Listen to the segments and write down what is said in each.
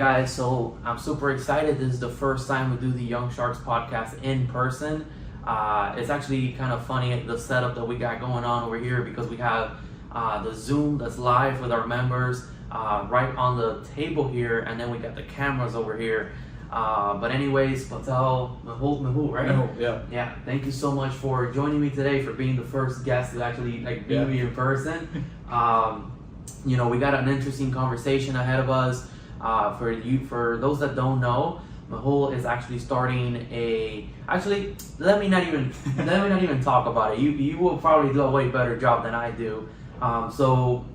guys, so I'm super excited. This is the first time we do the Young Sharks podcast in person. It's actually kind of funny, the setup that we got going on over here, because we have the Zoom that's live with our members right on the table here, and then we got the cameras over here. But anyways, Mehul, right? Mehul, yeah. Yeah, thank you so much for joining me today, for being the first guest to actually meet me in person. We got an interesting conversation ahead of us. For those that don't know, Mehul is actually starting let me not even talk about it. You will probably do a way better job than I do. For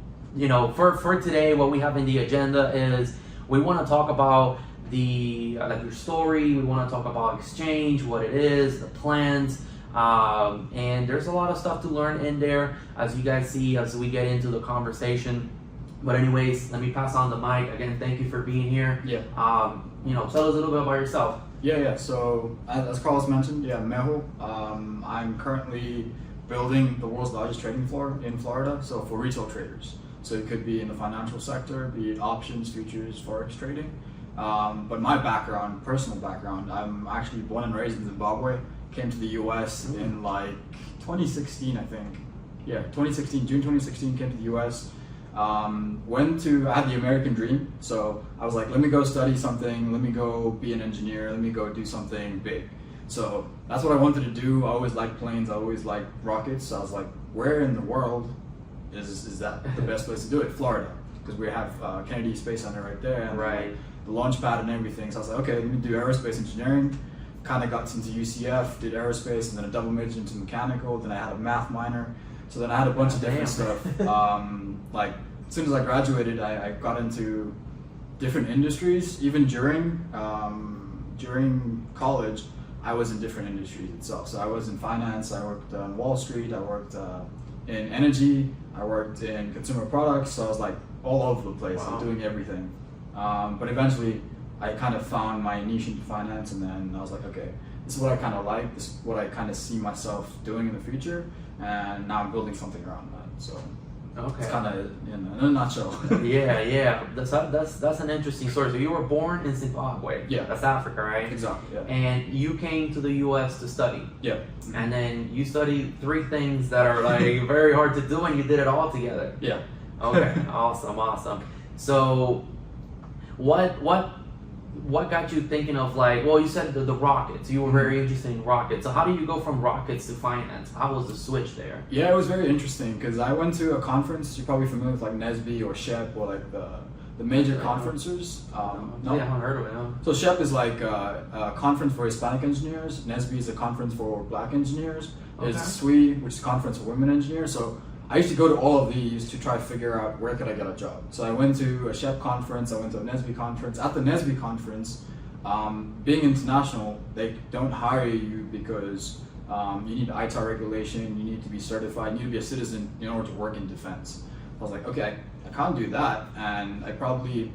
today, what we have in the agenda is we want to talk about your story. We want to talk about Xchange, what it is, the plans, and there's a lot of stuff to learn in there, as you guys see as we get into the conversation. But anyways, let me pass on the mic. Again, thank you for being here. Yeah. Tell us a little bit about yourself. Yeah. So as Carlos mentioned, Mehul. I'm currently building the world's largest trading floor in Florida. So for retail traders. So it could be in the financial sector, be it options, futures, forex trading. But my personal background, I'm actually born and raised in Zimbabwe. Came to the U.S. in 2016, I think. Yeah, June 2016, came to the U.S. I had the American dream, so I was like, let me go study something, let me go be an engineer, let me go do something big. So that's what I wanted to do. I always liked planes, I always liked rockets, so I was like, where in the world is that the best place to do it? Florida, because we have Kennedy Space Center right there, and right. The launch pad and everything. So I was like, okay, let me do aerospace engineering. Kind of got into UCF, did aerospace, and then a double major into mechanical, then I had a math minor. So then I had a bunch of different stuff. As soon as I graduated, I got into different industries. Even during college, I was in different industries itself. So I was in finance, I worked on Wall Street, I worked in energy, I worked in consumer products. So I was like all over the place, wow. Doing everything. But eventually, I kind of found my niche into finance, and then I was like, okay, this is what I kind of like, this is what I kind of see myself doing in the future, and now I'm building something around that. So okay. It's kind of in a nutshell. yeah. That's an interesting story. So you were born in Zimbabwe. Yeah. That's Africa, right? Exactly. Yeah. And you came to the U.S. to study. Yeah. And then you studied 3 things that are very hard to do, and you did it all together. Yeah. Okay. Awesome. So, what got you thinking of you said the rockets. You were very interested in rockets. So how do you go from rockets to finance? How was the switch there? Yeah, it was very interesting because I went to a conference. You're probably familiar with NSBE or SHEP or the major conferences. No, I haven't heard of it. No. So SHEP is a conference for Hispanic engineers. NSBE is a conference for Black engineers. There's SWE, which is a conference for women engineers. So I used to go to all of these to try to figure out where could I get a job. So I went to a SHEP conference, I went to a NSBE conference. At the NSBE conference, being international, they don't hire you because you need ITAR regulation, you need to be certified, you need to be a citizen in order to work in defense. I was like, okay, I can't do that, and I probably,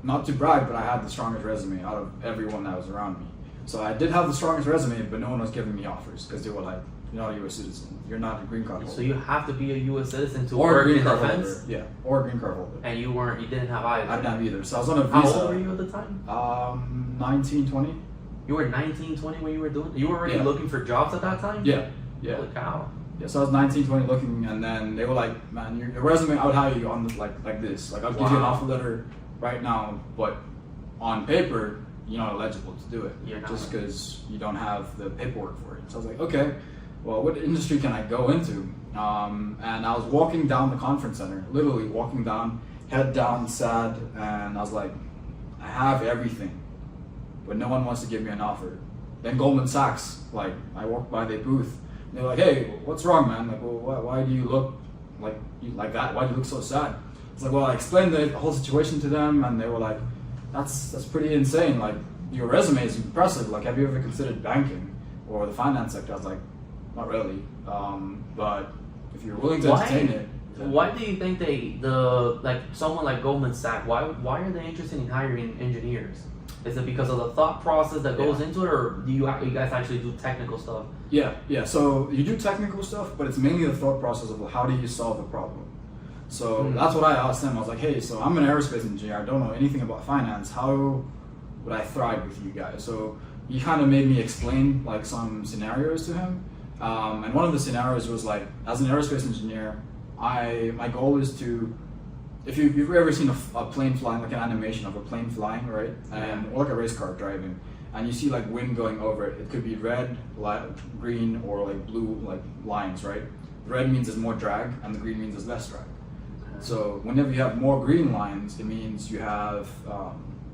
not to brag, but I had the strongest resume out of everyone that was around me. So I did have the strongest resume, but no one was giving me offers because they were like, you're not a U.S. citizen. You're not a green card holder. So you have to be a U.S. citizen to or work a green in card defense? Holder. Yeah, or a green card holder. And you didn't have either? I didn't have either. So I was on a visa. How old were you at the time? 19, 20. You were 19, 20 when you were doing? You were already looking for jobs at that time? Yeah. Holy cow. Yeah, so I was 19, 20 looking, and then they were like, man, your resume, I would hire you on like this. I'll give you an offer letter right now, but on paper, you're not eligible to do it. Just because you don't have the paperwork for it. So I was like, okay, well, what industry can I go into? And I was walking down the conference center, literally walking down, head down, sad, and I was like, I have everything, but no one wants to give me an offer. Then Goldman Sachs, I walked by their booth, and they're like, hey, what's wrong, man? Why do you look like that? Why do you look so sad? It's like, well, I explained the whole situation to them, and they were like, that's pretty insane. Your resume is impressive. Have you ever considered banking or the finance sector? I was like, not really. But if you're willing to entertain it. Why do you think someone like Goldman Sachs, why are they interested in hiring engineers? Is it because of the thought process that goes into it, or do you guys actually do technical stuff? Yeah. So you do technical stuff, but it's mainly the thought process of how do you solve a problem. So that's what I asked them. I was like, hey, so I'm an aerospace engineer. I don't know anything about finance. How would I thrive with you guys? So he kind of made me explain like some scenarios to him. And one of the scenarios was like, as an aerospace engineer, my goal is to, if you've ever seen a plane flying, like an animation of a plane flying, right? Or like a race car driving, and you see like wind going over it. It could be red, green, or like blue, like lines, right? The red means there's more drag, and the green means there's less drag. So whenever you have more green lines, it means you have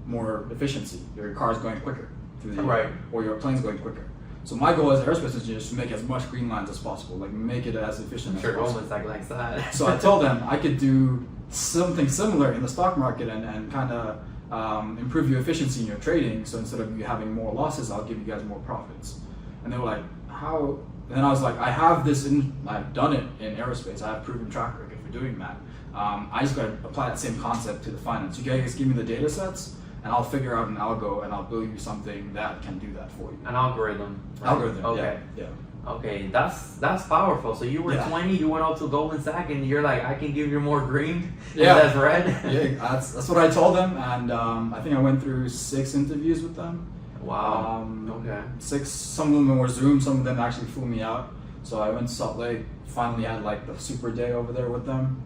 more efficiency. Your car's going quicker through the air, or your plane's going quicker. So my goal as an aerospace engineer is to make as much green lines as possible, like make it as efficient as possible. Almost like that. So I told them I could do something similar in the stock market and kind of improve your efficiency in your trading. So instead of you having more losses, I'll give you guys more profits. And they were like, how? And then I was like, I have this I've done it in aerospace. I have proven track record for doing that. I just got to apply that same concept to the finance. You guys give me the data sets, and I'll figure out an algo, and I'll build you something that can do that for you. An algorithm. Right? Algorithm. Okay. Yeah. Okay, that's powerful. So you were 20, you went out to Goldman Sachs, and you're like, I can give you more green. Yeah. That's red. Yeah, that's what I told them, and I think I went through 6 interviews with them. Wow. Okay. 6. Some of them were Zoom. Some of them actually flew me out. So I went to Salt Lake. Finally had like the super day over there with them.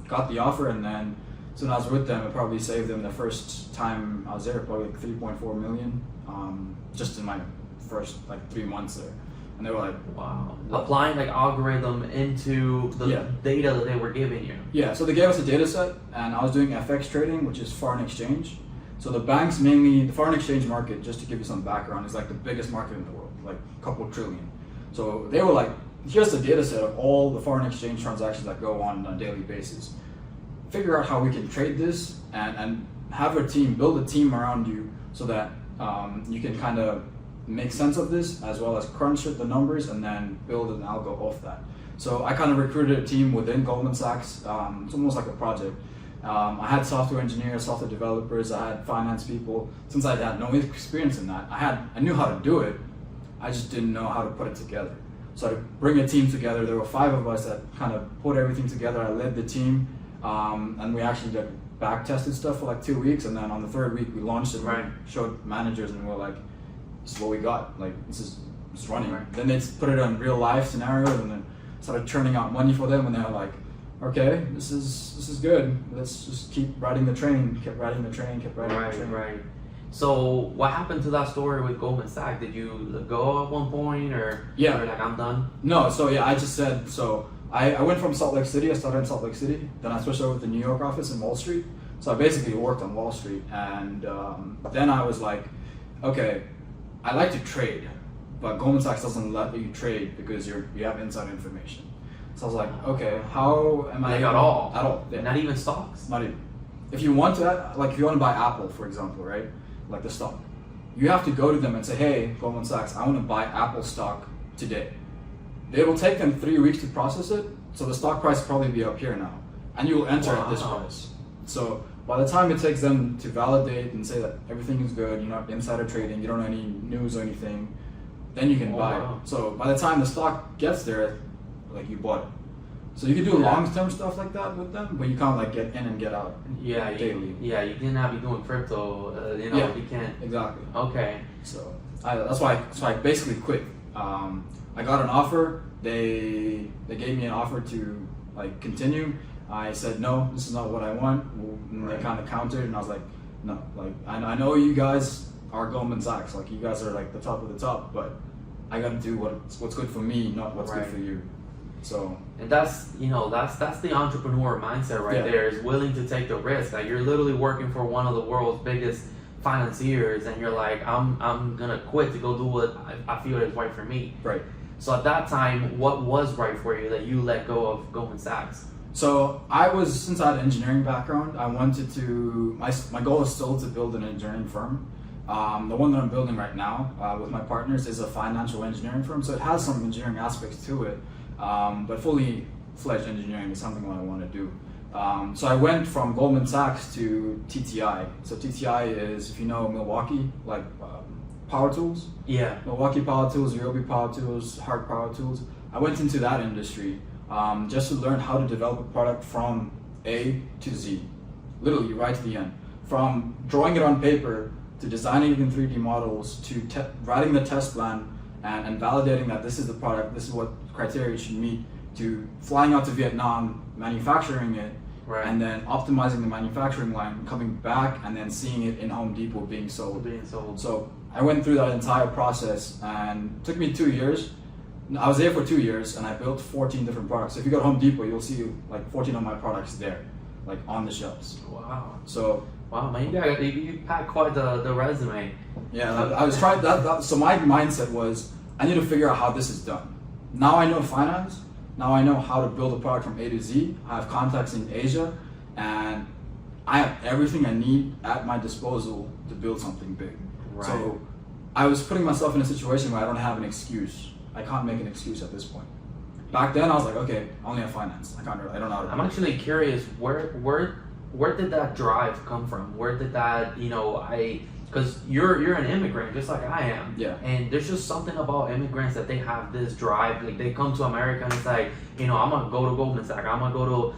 Got the offer, and then so when I was with them, it probably saved them the first time I was there, probably like 3.4 million, just in my first like 3 months there. And they were like, wow. Applying like algorithm into the data that they were giving you. Yeah, so they gave us a data set, and I was doing FX trading, which is foreign exchange. So the banks mainly, the foreign exchange market, just to give you some background, is like the biggest market in the world, like a couple trillion. So they were like, here's the data set of all the foreign exchange transactions that go on a daily basis. Figure out how we can trade this and have a team, build a team around you so that you can kind of make sense of this as well as crunch the numbers and then build an algo off that. So I kind of recruited a team within Goldman Sachs. It's almost like a project. I had software engineers, software developers, I had finance people. Since I had no experience in that, I knew how to do it. I just didn't know how to put it together. So I bring a team together. There were 5 of us that kind of put everything together. I led the team, and we actually back tested stuff for like 2 weeks. And then on the 3rd week, we launched it. Right. And showed managers, and we were like, "This is what we got. Like this is running." Right. Then they put it on real life scenarios, and then started churning out money for them. And they were like, "Okay, this is good. Let's just keep riding the train." Kept riding the train. Kept riding the train. Right. So what happened to that story with Goldman Sachs? Did you go at one point, or you were like, I'm done? No, so I just said, so I went from Salt Lake City. I started in Salt Lake City. Then I switched over to the New York office in Wall Street. So I basically worked on Wall Street. And then I was like, okay, I like to trade, but Goldman Sachs doesn't let you trade because you have inside information. So I was like, okay, how am I? At all? At all. Yeah. Not even stocks? Not even. If you want to, like if you want to buy Apple, for example, right? Like the stock, you have to go to them and say, hey, Goldman Sachs, I want to buy Apple stock today. It will take them 3 weeks to process it, so the stock price will probably be up here now, and you will enter at this price. So by the time it takes them to validate and say that everything is good, you're not insider trading, you don't know any news or anything, then you can buy it. So by the time the stock gets there, like you bought it. So you can do long-term stuff like that with them, but you can't like get in and get out daily. You cannot be doing crypto. You can't. Exactly. Okay. So that's why I basically quit. I got an offer. They gave me an offer to like continue. I said no, this is not what I want. And they kind of countered, and I was like, no, like I know you guys are Goldman Sachs, like you guys are like the top of the top, but I got to do what's good for me, not what's good for you. So, and that's the entrepreneur mindset there, is willing to take the risk. Like you're literally working for one of the world's biggest financiers, and you're like, I'm gonna quit to go do what I feel is right for me. Right. So at that time, what was right for you that you let go of Goldman Sachs? So since I had an engineering background, I wanted to, my goal is still to build an engineering firm. The one that I'm building right now with my partners is a financial engineering firm, so it has some engineering aspects to it. But fully fledged engineering is something that I want to do. So I went from Goldman Sachs to TTI. So TTI is, if you know Milwaukee, like power tools. Yeah. Milwaukee Power Tools, Ryobi Power Tools, Hart Power Tools. I went into that industry. just to learn how to develop a product from A to Z, literally right to the end. From drawing it on paper to designing it in 3D models to writing the test plan and validating that this is the product, this is what criteria it should meet, to flying out to Vietnam, manufacturing it, right. and then optimizing the manufacturing line, coming back and then seeing it in Home Depot being sold. So I went through that entire process and it took me 2 years. I was there for 2 years and I built 14 different products. So if you go to Home Depot, you'll see like 14 of my products there, like on the shelves. Wow. So wow, man, you packed quite the resume. Yeah, I was trying that. So my mindset was, I need to figure out how this is done. Now I know finance. Now I know how to build a product from A to Z. I have contacts in Asia, and I have everything I need at my disposal to build something big. Right. So I was putting myself in a situation where I don't have an excuse. I can't make an excuse at this point. Back then I was like, okay, I only have finance. I don't know how to do I'm actually curious, where did that drive come from? Where did that, because you're an immigrant just like I am. Yeah. And there's just something about immigrants that they have this drive. Like they come to America and it's like, I'm gonna go to Goldman Sachs, I'm gonna go to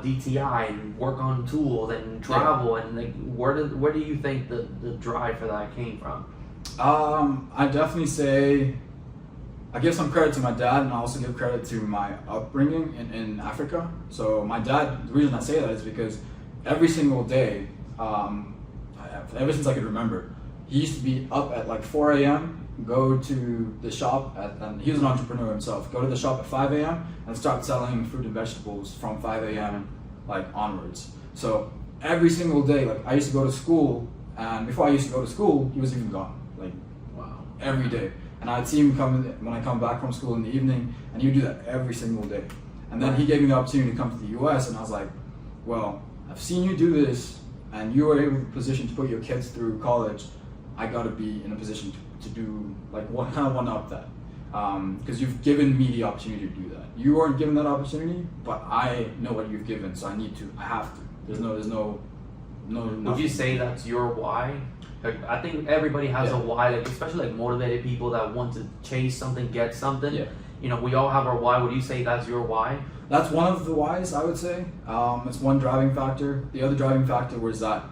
DTI and work on tools and travel. And like, where do you think the drive for that came from? I definitely say, I give some credit to my dad, and I also give credit to my upbringing in Africa. So my dad, the reason I say that is because every single day, ever since I could remember, he used to be up at like 4 a.m., go to the shop, and he was an entrepreneur himself, go to the shop at 5 a.m. and start selling fruit and vegetables from 5 a.m. like onwards. So every single day, like I used to go to school, and before I used to go to school, he was even gone, like Wow. every day. And I'd see him come when I come back from school in the evening, and he would do that every single day. And then he gave me the opportunity to come to the US, and I was like, well, I've seen you do this, and you were able in a position to put your kids through college. I gotta be in a position to do, like, kind of one up that. Because you've given me the opportunity to do that. You weren't given that opportunity, but I know what you've given, so I have to. There's no. Would you say that's your why? Like, I think everybody has a why, like especially like motivated people that want to chase something, get something. Yeah. We all have our why. Would you say that's your why? That's one of the whys, I would say. It's one driving factor. The other driving factor was that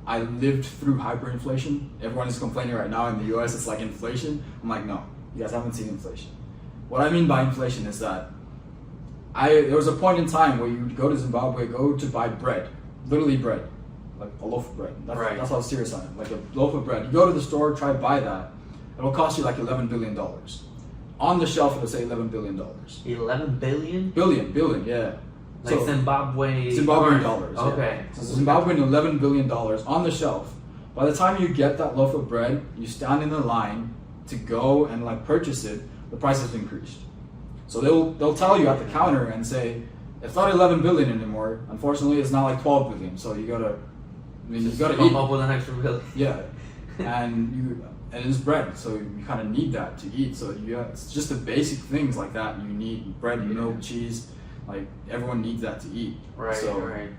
I lived through hyperinflation. Everyone is complaining right now in the US, it's like inflation. I'm like, no, you guys haven't seen inflation. What I mean by inflation is that there was a point in time where you would go to Zimbabwe, go to buy bread, literally bread. Like a loaf of bread. That's how serious I am. Like a loaf of bread. You go to the store, try to buy that. It'll cost you like $11 billion. On the shelf, it'll say $11 billion. 11 billion? Billion, yeah. Like so, Zimbabwean dollars. Okay. Yeah. So Zimbabwean $11 billion on the shelf. By the time you get that loaf of bread, you stand in the line to go and like purchase it. The price has increased. So they'll tell you at the counter and say, it's not 11 billion anymore. Unfortunately, it's now like 12 billion. So you gotta come up with an extra bill. Yeah, and it's bread, so you kind of need that to eat. So it's just the basic things like that. You need bread, milk, cheese. Like everyone needs that to eat. Right. So right.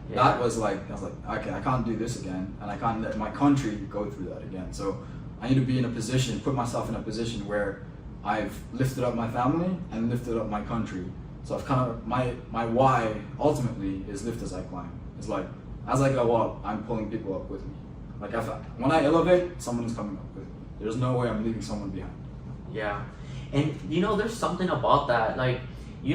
Yeah. That was like, I was like, okay, I can't do this again, and I can't let my country go through that again. So I need to be in a position, put myself in a position where I've lifted up my family and lifted up my country. So I've kind of, my why ultimately is lift as I climb. It's like, as I go up, I'm pulling people up with me. Like when I elevate, someone is coming up with me. There's no way I'm leaving someone behind. Yeah, and there's something about that. Like,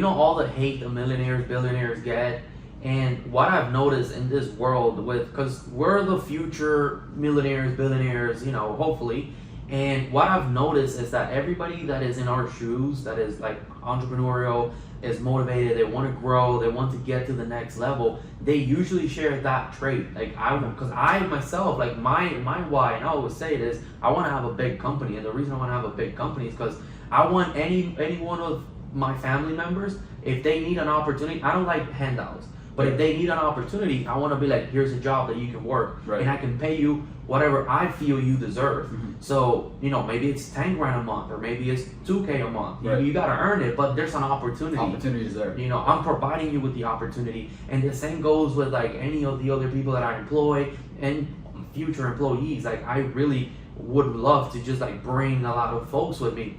all the hate the millionaires, billionaires get, and what I've noticed in this world because we're the future millionaires, billionaires, hopefully. And what I've noticed is that everybody that is in our shoes, that is like entrepreneurial, is motivated, they want to grow, they want to get to the next level, they usually share that trait. Like because I myself, like my why, and I always say it is, I want to have a big company. And the reason I want to have a big company is because I want any one of my family members, if they need an opportunity, I don't like handouts, but if they need an opportunity, I want to be like, here's a job that you can work, and I can pay you whatever I feel you deserve. Mm-hmm. So, maybe it's 10 grand a month, or maybe it's 2K a month. Right. You got to earn it, but there's an opportunity. Opportunity is there. I'm providing you with the opportunity. And the same goes with like any of the other people that I employ and future employees. Like I really would love to just like bring a lot of folks with me.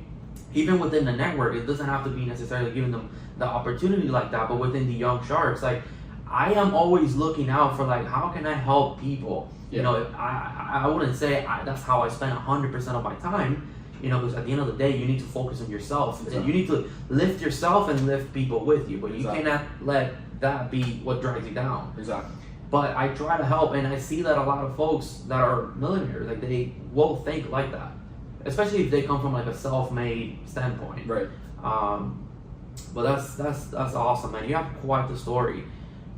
even within the network, it doesn't have to be necessarily giving them the opportunity like that, but within the young sharks, like I am always looking out for like how can I help people. You know, I wouldn't say that's how I spend 100% of my time. You know, because at the end of the day, you need to focus on yourself. Exactly. And you need to lift yourself and lift people with you. But you cannot let that be what drags you down. Exactly. But I try to help, and I see that a lot of folks that are millionaires, like they will think like that, especially if they come from like a self-made standpoint. Right. But that's awesome, man. You have quite the story.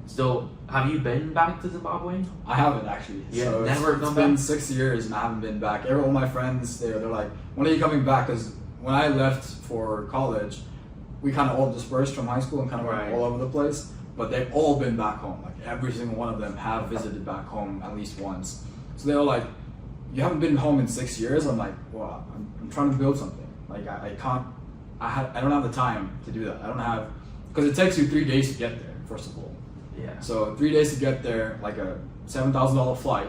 So, have you been back to Zimbabwe? I haven't actually. Yeah, so never it's come been back? 6 years and I haven't been back. All my friends, they're like, when are you coming back? Because when I left for college, we kind of all dispersed from high school and kind of went all over the place. But they've all been back home. Like every single one of them have visited back home at least once. So they were like, you haven't been home in 6 years? I'm like, well, I'm trying to build something. Like I can't, I don't have the time to do that. I don't have, because it takes you 3 days to get there, first of all. Yeah. So 3 days to get there, like a $7,000 flight,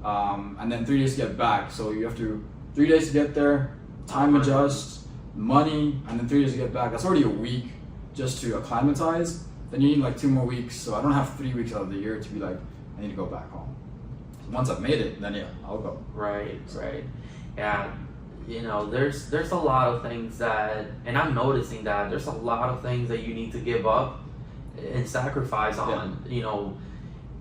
and then 3 days to get back. So you have to 3 days to get there, time adjust, money, and then 3 days to get back. That's already a week just to acclimatize. Then you need like 2 more weeks. So I don't have 3 weeks out of the year to be like, I need to go back home. Once I've made it, then yeah, I'll go. Right. Yeah. You know, there's a lot of things that, and I'm noticing that there's a lot of things that you need to give up and sacrifice on, you know,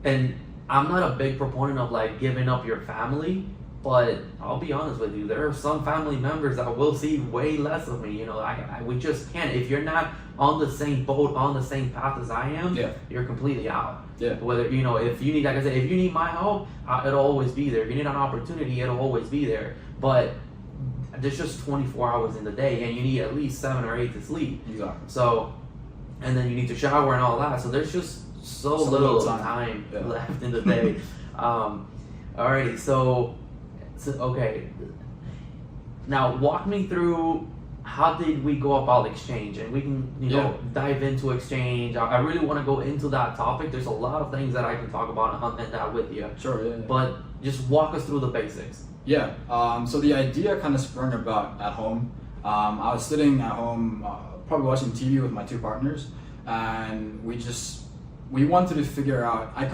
and I'm not a big proponent of like giving up your family, but I'll be honest with you, there are some family members that will see way less of me. You know, we just can't. If you're not on the same boat, on the same path as I am, you're completely out. Yeah. Whether, you know, if you need, like I said, if you need my help, it'll always be there. If you need an opportunity, it'll always be there. But there's just 24 hours in the day, and you need at least 7 or 8 to sleep. Exactly. So, and then you need to shower and all that. So there's just so little time left in the day. Alrighty, so okay. Now walk me through, how did we go about Xchange? And we can, you know, dive into Xchange. I really want to go into that topic. There's a lot of things that I can talk about and that with you. Sure, yeah. But just walk us through the basics. Yeah, so the idea kind of sprung about at home. I was sitting at home, probably watching TV with my 2 partners, and we wanted to figure out, I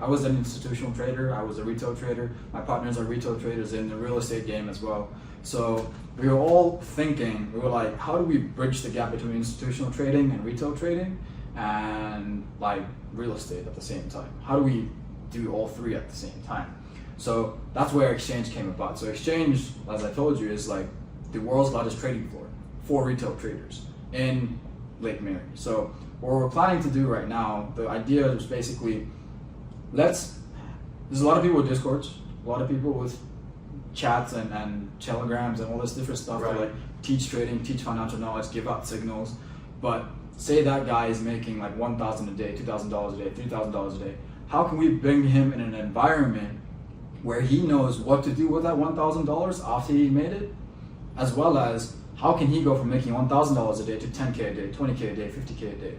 was an institutional trader, I was a retail trader, my partners are retail traders in the real estate game as well. So we were all thinking, we were like, how do we bridge the gap between institutional trading and retail trading and like real estate at the same time? How do we do all 3 at the same time? So that's where Xchange came about. So Xchange, as I told you, is like the world's largest trading floor for retail traders in Lake Mary. So what we're planning to do right now, the idea is basically, there's a lot of people with Discords, a lot of people with chats and telegrams and all this different stuff to like teach trading, teach financial knowledge, give out signals. But say that guy is making like $1,000 a day, $2,000 a day, $3,000 a day. How can we bring him in an environment where he knows what to do with that $1,000 after he made it, as well as how can he go from making $1,000 a day to 10K a day, 20K a day, 50K a day?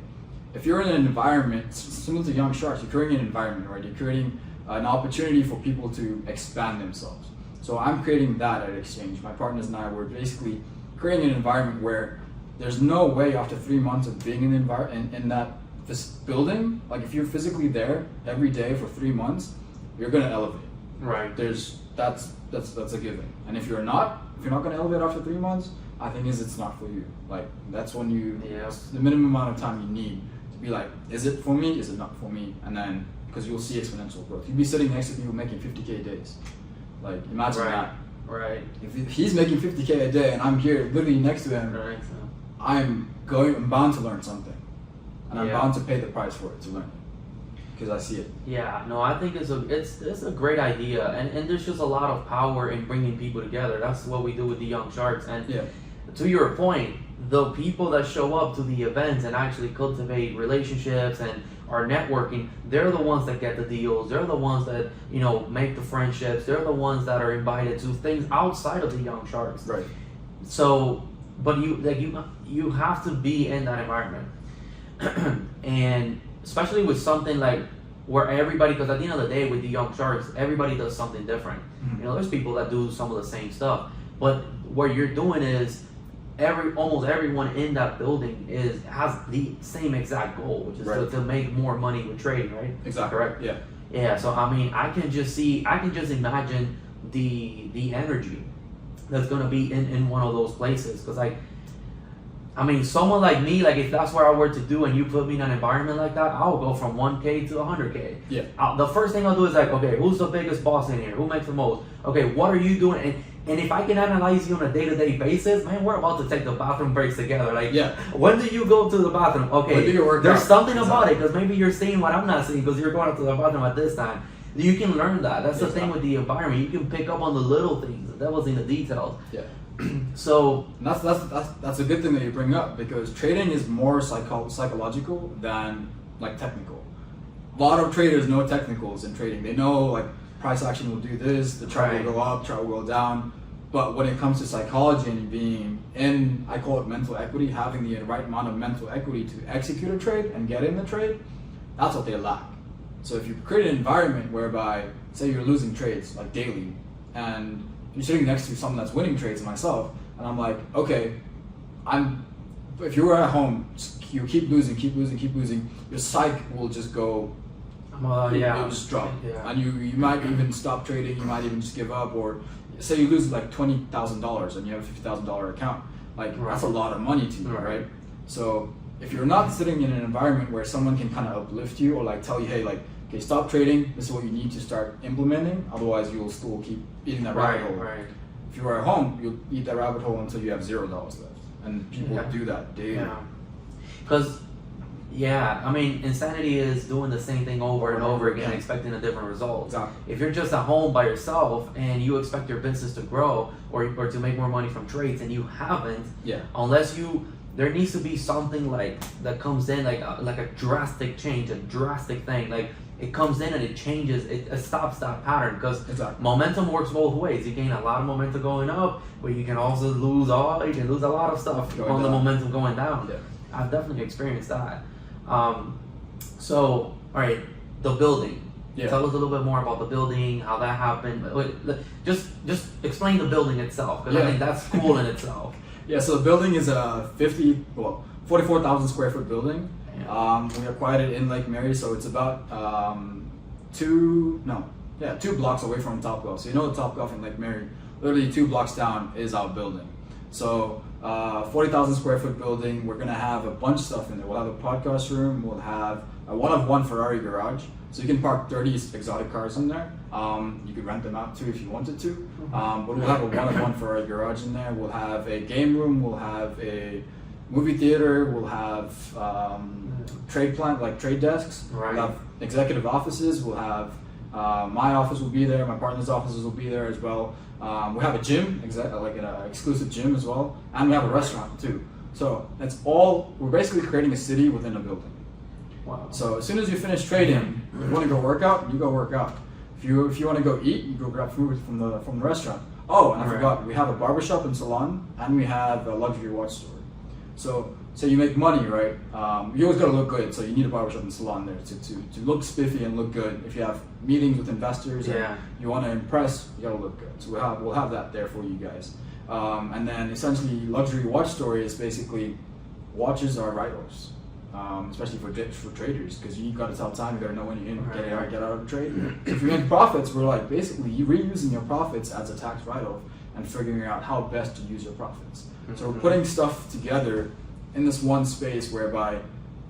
If you're in an environment similar to Young Sharks, you're creating an environment, right? You're creating an opportunity for people to expand themselves. So I'm creating that at Xchange. My partners and I were basically creating an environment where there's no way after 3 months of being in this building, like if you're physically there every day for 3 months, you're gonna elevate. Right. That's a given. And if you're not gonna elevate after 3 months, I think it's not for you. Like that's when it's the minimum amount of time you need to be like, is it for me? Is it not for me? And then because you'll see exponential growth. You'll be sitting next to people making 50K days. Like imagine that. Right. If he's making 50K a day and I'm here literally next to him, I'm bound to learn something, and I'm bound to pay the price for it to learn. Because I see it. Yeah, no, I think it's a great idea, and there's just a lot of power in bringing people together. That's what we do with the Young Sharks. And to your point, the people that show up to the events and actually cultivate relationships and are networking, they're the ones that get the deals. They're the ones that, you know, make the friendships. They're the ones that are invited to things outside of the Young Sharks. Right. So, but you have to be in that environment, and especially with something like where everybody, because at the end of the day with the Young Sharks, everybody does something different. You know, there's people that do some of the same stuff, but what you're doing is almost everyone in that building has the same exact goal, which is to make more money with trading, right? Exactly. Correct. Yeah. Yeah. So I mean, I can just imagine the energy that's gonna be in one of those places, because like, I mean, someone like me, like if that's what I were to do and you put me in an environment like that, I'll go from 1K to 100K. Yeah. The first thing I'll do is like, okay, who's the biggest boss in here? Who makes the most? Okay, what are you doing? And if I can analyze you on a day-to-day basis, man, we're about to take the bathroom breaks together. Like, when do you go to the bathroom? Okay, there's something about it, because maybe you're seeing what I'm not seeing because you're going up to the bathroom at this time. You can learn that. That's the thing with the environment. You can pick up on the little things. The devil's in the details. Yeah. So that's a good thing that you bring up, because trading is more psychological than like technical. A lot of traders know technicals in trading. They know like price action will do this, the chart will go up, chart will go down. But when it comes to psychology and being in, I call it mental equity, having the right amount of mental equity to execute a trade and get in the trade, that's what they lack. So if you create an environment whereby, say you're losing trades like daily, and you're sitting next to someone that's winning trades, myself, and I'm like, okay, if you were at home, you keep losing, your psyche will just go, it'll just drop. And you might even stop trading, you might even just give up, or say you lose like $20,000 and you have a $50,000 account, like that's a lot of money to you, right? So if you're not sitting in an environment where someone can kind of uplift you or like tell you, hey, like, okay, stop trading, this is what you need to start implementing, otherwise you'll still keep eating that rabbit hole. If you are at home, you'll eat that rabbit hole until you have $0 left. And people do that daily. Because, I mean, insanity is doing the same thing over and over again, expecting a different result. Exactly. If you're just at home by yourself and you expect your business to grow or to make more money from trades and you haven't, unless there needs to be something like that comes in, like a drastic change, a drastic thing. Like it comes in and it changes, it stops that pattern, because momentum works both ways. You gain a lot of momentum going up, but you can also lose a lot of stuff on the momentum going down. Yeah. I've definitely experienced that. So, all right, the building. Tell us a little bit more about the building, how that happened. Just explain the building itself, because I think that's cool in itself. Yeah, so the building is a 44,000 square foot building. We acquired it in Lake Mary, so it's about 2 blocks away from Topgolf. So you know the Topgolf in Lake Mary, literally 2 blocks down is our building. So 40,000 square foot building. We're gonna have a bunch of stuff in there. We'll have a podcast room. We'll have a one-of-one Ferrari garage, so you can park 30 exotic cars in there. You could rent them out too if you wanted to. But we'll have a one-of-one Ferrari garage in there. We'll have a game room. We'll have a movie theater. We'll have trade desks. We'll have executive offices. We'll have my office will be there. My partner's offices will be there as well. We have a gym, like an exclusive gym as well, and we have a restaurant too. So that's all. We're basically creating a city within a building. Wow. So as soon as you finish trading, if you want to go work out, you go work out. If you want to go eat, you go grab food from the restaurant. Oh, and I forgot, we have a barbershop and salon, and we have a luxury watch store. So you make money, right? You always gotta look good, so you need a barbershop and salon there to look spiffy and look good. If you have meetings with investors and you want to impress, you gotta look good. So we'll have that there for you guys. And then essentially, luxury watch store is basically watches are write-offs, especially for traders, because you gotta tell time. You gotta know when you're in, get out of the trade. So if you make profits, we're like basically you reusing your profits as a tax write-off and figuring out how best to use your profits. So we're putting stuff together in this one space whereby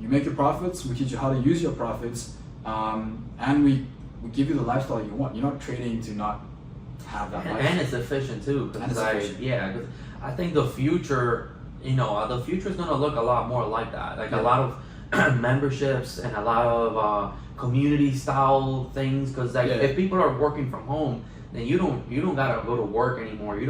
you make your profits, we teach you how to use your profits, and we give you the lifestyle you want. You're not trading to not have that lifestyle. And it's efficient too, because I think the future, is going to look a lot more like that. Like a lot of memberships and a lot of community style things, because if people are working from home, then you don't gotta go to work anymore.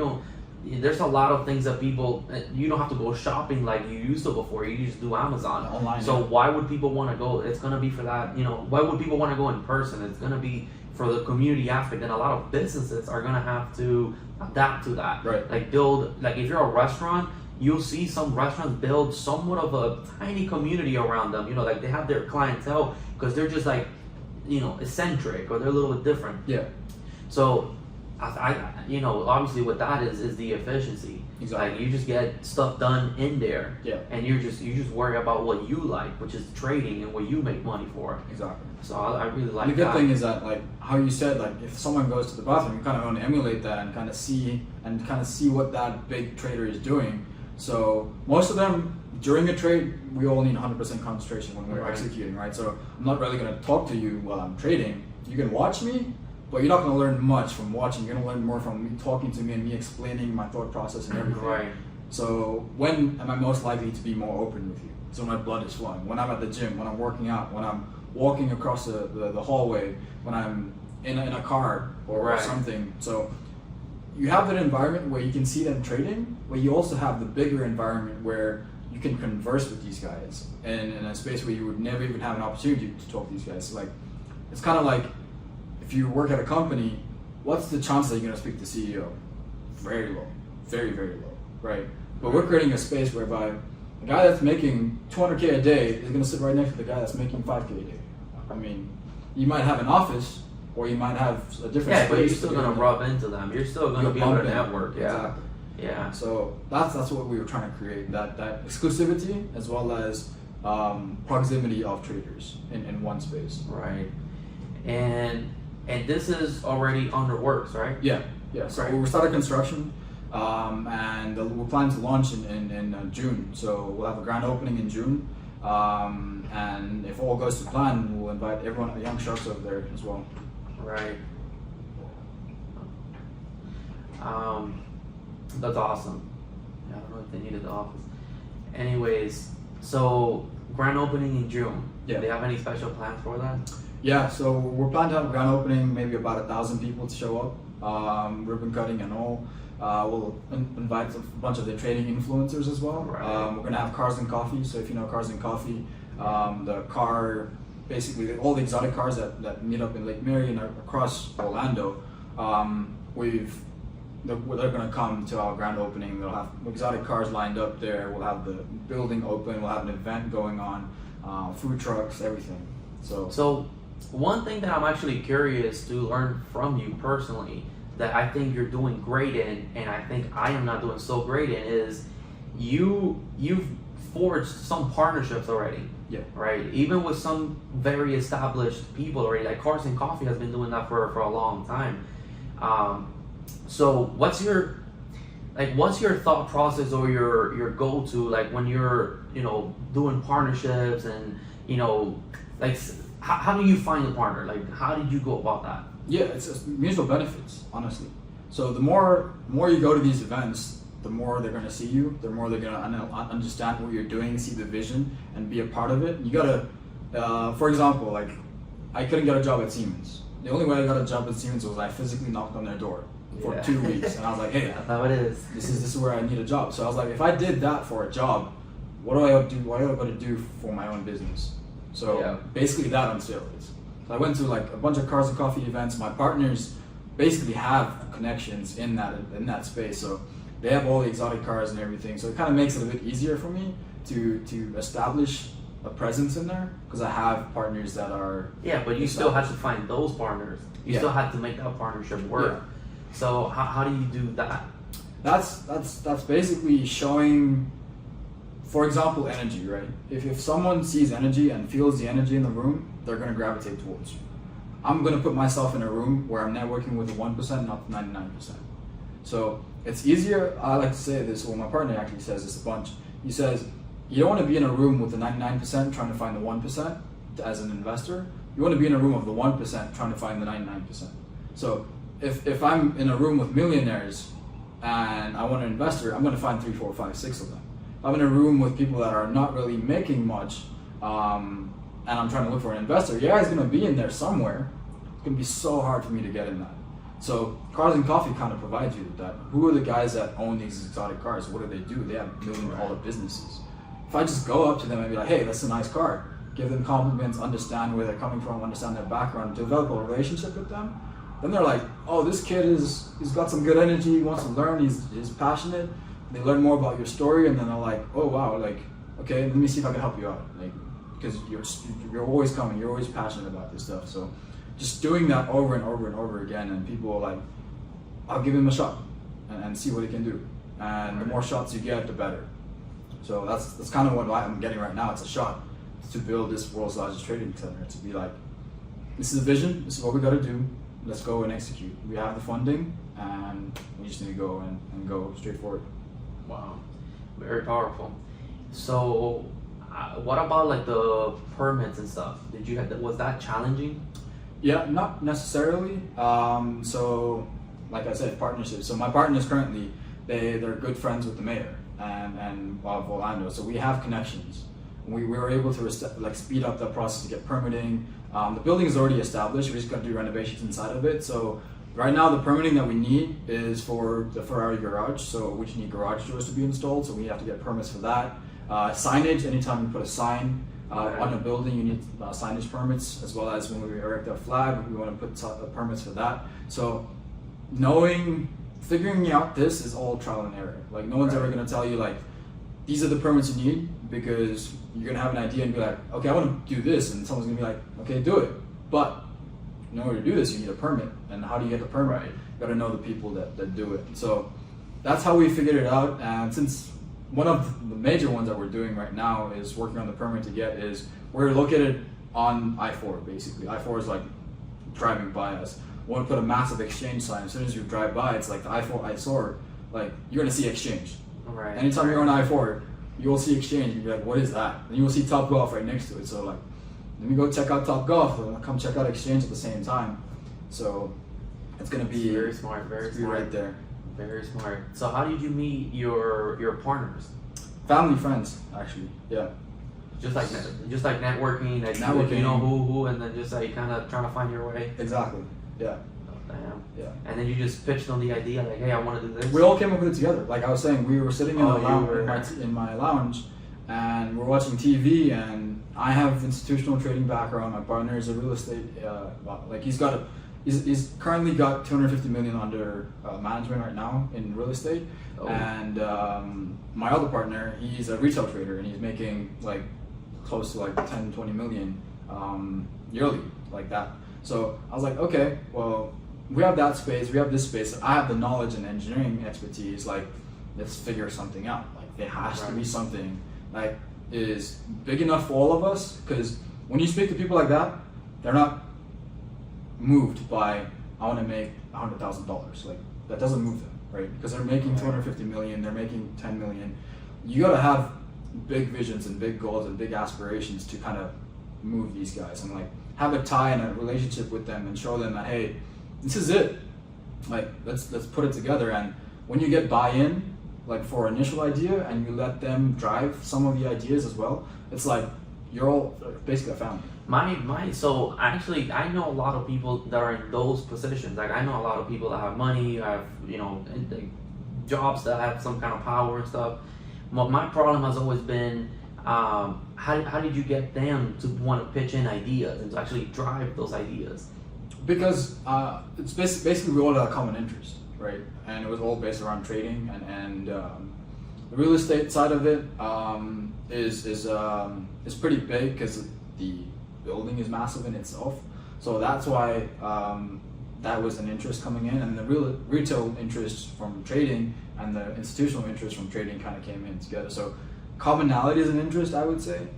There's a lot of things that you don't have to go shopping like you used to before. You just do Amazon online. So why would people want to go? It's gonna be for that. Why would people want to go in person? It's gonna be for the community aspect, and a lot of businesses are gonna have to adapt to that. Right. Like if you're a restaurant, you'll see some restaurants build somewhat of a tiny community around them. Like they have their clientele because they're just like, eccentric, or they're a little bit different. Yeah. So you know, obviously what that is the efficiency. Exactly. Like you just get stuff done in there. Yeah. And you just worry about what you like, which is trading and what you make money for. Exactly. So I really like and the good that. thing is that, like how you said, like if someone goes to the bathroom, you kind of want to emulate that and kind of see what that big trader is doing. So most of them during a trade, we all need 100% concentration when we're executing, right? So I'm not really going to talk to you while I'm trading. You can watch me, but you're not going to learn much from watching. You're going to learn more from me talking to me and me explaining my thought process and everything. Right. So when am I most likely to be more open with you? So my blood is flowing. When I'm at the gym, when I'm working out, when I'm walking across the hallway, when I'm in a car or something. So you have that environment where you can see them trading, but you also have the bigger environment where you can converse with these guys and in a space where you would never even have an opportunity to talk to these guys. So like, it's kind of like if you work at a company, what's the chance that you're going to speak to the CEO? Very low, very, very low, right? But we're creating a space whereby the guy that's making 200K a day is going to sit right next to the guy that's making 5K a day. I mean, you might have an office or you might have a different space. But you're still going to rub into them. You're still going to be able to network. Yeah. Exactly. Yeah. So that's what we were trying to create, that exclusivity as well as proximity of traders in one space. Right. And this is already under works, right? Yeah. So we started construction, and we're planning to launch in June. So we'll have a grand opening in June, and if all goes to plan, we'll invite everyone, the young sharks over there as well. Right. That's awesome. Yeah, I don't know if they needed the office. Anyways, so grand opening in June. Yeah. Do they have any special plans for that? Yeah, so we're planning to have a grand opening, maybe about 1,000 people to show up, ribbon cutting and all. We'll invite a bunch of the trading influencers as well. Right. We're gonna have Cars and Coffee, so if you know Cars and Coffee, the car, basically all the exotic cars that meet up in Lake Mary and across Orlando, they're going to come to our grand opening. They'll have exotic cars lined up there. We'll have the building open. We'll have an event going on, food trucks, everything. So one thing that I'm actually curious to learn from you personally that I think you're doing great in, and I think I am not doing so great in, is you've forged some partnerships already. Yeah. Right. Even with some very established people already, like Cars and Coffee has been doing that for a long time. So what's your thought process or your go-to, like when you're, you know, doing partnerships and, you know, like how do you find a partner? Like how did you go about that? Yeah, it's mutual benefits, honestly. So the more you go to these events, the more they're going to see you, the more they're going to understand what you're doing, see the vision, and be a part of it. You got to, for example, like I couldn't get a job at Siemens. The only way I got a job at Siemens was I physically knocked on their door for 2 weeks, and I was like, hey, that's how it is. This is where I need a job. So I was like, if I did that for a job, what do I do? What do I got to do for my own business? So basically that on steroids. So I went to like a bunch of Cars and Coffee events. My partners basically have connections in that space, so they have all the exotic cars and everything. So it kind of makes it a bit easier for me to establish a presence in there because I have partners that are. Yeah, but you still have to find those partners. You still have to make that partnership work. Yeah. So how do you do that? That's basically showing, for example, energy, right? If someone sees energy and feels the energy in the room, they're going to gravitate towards you. I'm going to put myself in a room where I'm networking with the 1%, not the 99%. So it's easier. I like to say this, well, my partner actually says this a bunch. He says, you don't want to be in a room with the 99% trying to find the 1% as an investor. You want to be in a room of the 1% trying to find the 99%. So if I'm in a room with millionaires and I want an investor, I'm going to find 3, 4, 5, 6 of them. If I'm in a room with people that are not really making much, and I'm trying to look for an investor, he's going to be in there somewhere. It's going to be so hard for me to get in that. So Cars and Coffee kind of provides you with that. Who are the guys that own these exotic cars? What do they do? They have million-dollar businesses. If I just go up to them and be like, hey, that's a nice car, give them compliments, understand where they're coming from, understand their background, develop a relationship with them, then they're like, oh, this kid he's got some good energy, he wants to learn, he's passionate. They learn more about your story, and then they're like, oh wow, like, okay, let me see if I can help you out, like, because you're always coming, you're always passionate about this stuff. So just doing that over and over and over again, and people are like, I'll give him a shot and see what he can do. And the more shots you get, the better. So that's kind of what I'm getting right now. It's a shot to build this world's largest trading center. To be like, this is the vision. This is what we got to do. Let's go and execute. We have the funding, and we just need to go and go straight forward. Wow, very powerful. So, what about like the permits and stuff? Was that challenging? Yeah, not necessarily. So, like I said, partnerships. So my partners currently, they're good friends with the mayor and of Orlando. So we have connections. We were able to speed up that process to get permitting. The building is already established. We just got to do renovations inside of it. So right now, the permitting that we need is for the Ferrari garage. So we just need garage doors to be installed. So we have to get permits for that. Signage. Anytime you put a sign on a building, you need signage permits, as well as when we erect our flag, we want to put permits for that. So figuring out this is all trial and error. Like no one's ever going to tell you like, these are the permits you need, because you're going to have an idea and be like, okay, I want to do this. And someone's going to be like, okay, do it. But in order to do this, you need a permit. And how do you get the permit? You got to know the people that do it. So that's how we figured it out. And since one of the major ones that we're doing right now is working on the permit to get is, we're located on I-4 basically. I-4 is like driving by us. We want to put a massive Xchange sign. As soon as you drive by, it's like the I-4 eyesore. Like you're gonna see Xchange. Right. Anytime you're on I-4, you will see Xchange. You'll be like, what is that? And you will see Top Golf right next to it. So like, let me go check out Top Golf. And come check out Xchange at the same time. So it's gonna be very smart. Very smart. Right there. Very smart. So how did you meet your partners? Family, friends, actually. Yeah. Just like networking, like networking. You know who, and then just like kind of trying to find your way. Exactly. Yeah. Oh, damn. Yeah. And then you just pitched on the idea, like, hey, I want to do this. We all came up with it together. Like I was saying, we were sitting in the lounge, in my lounge, and we're watching TV. And I have institutional trading background. My partner is a real estate. He's currently got 250 million under management right now in real estate. Oh. And my other partner, he's a retail trader, and he's making like close to like 10, 20 million yearly, like that. So I was like, okay, well, we have that space, we have this space. I have the knowledge and engineering expertise. Like, let's figure something out. Like, there has to be something like is big enough for all of us. Because when you speak to people like that, they're not moved by, I want to make $100,000. Like, that doesn't move them, right? Because they're making 250 million, they're making 10 million. You gotta have big visions and big goals and big aspirations to kind of move these guys and like have a tie and a relationship with them and show them that, hey, this is it. Like, let's put it together. And when you get buy-in, like for initial idea, and you let them drive some of the ideas as well, it's like you're all basically a family. So actually, I know a lot of people that are in those positions. Like, I know a lot of people that have money, have, jobs that have some kind of power and stuff. My problem has always been, how did you get them to want to pitch in ideas and to actually drive those ideas? Because it's basically we all had a common interest, right? And it was all based around trading, and the real estate side of it is pretty big because the building is massive in itself. So that's why that was an interest coming in, and the retail interest from trading and the institutional interest from trading kind of came in together. So commonality is an interest, I would say.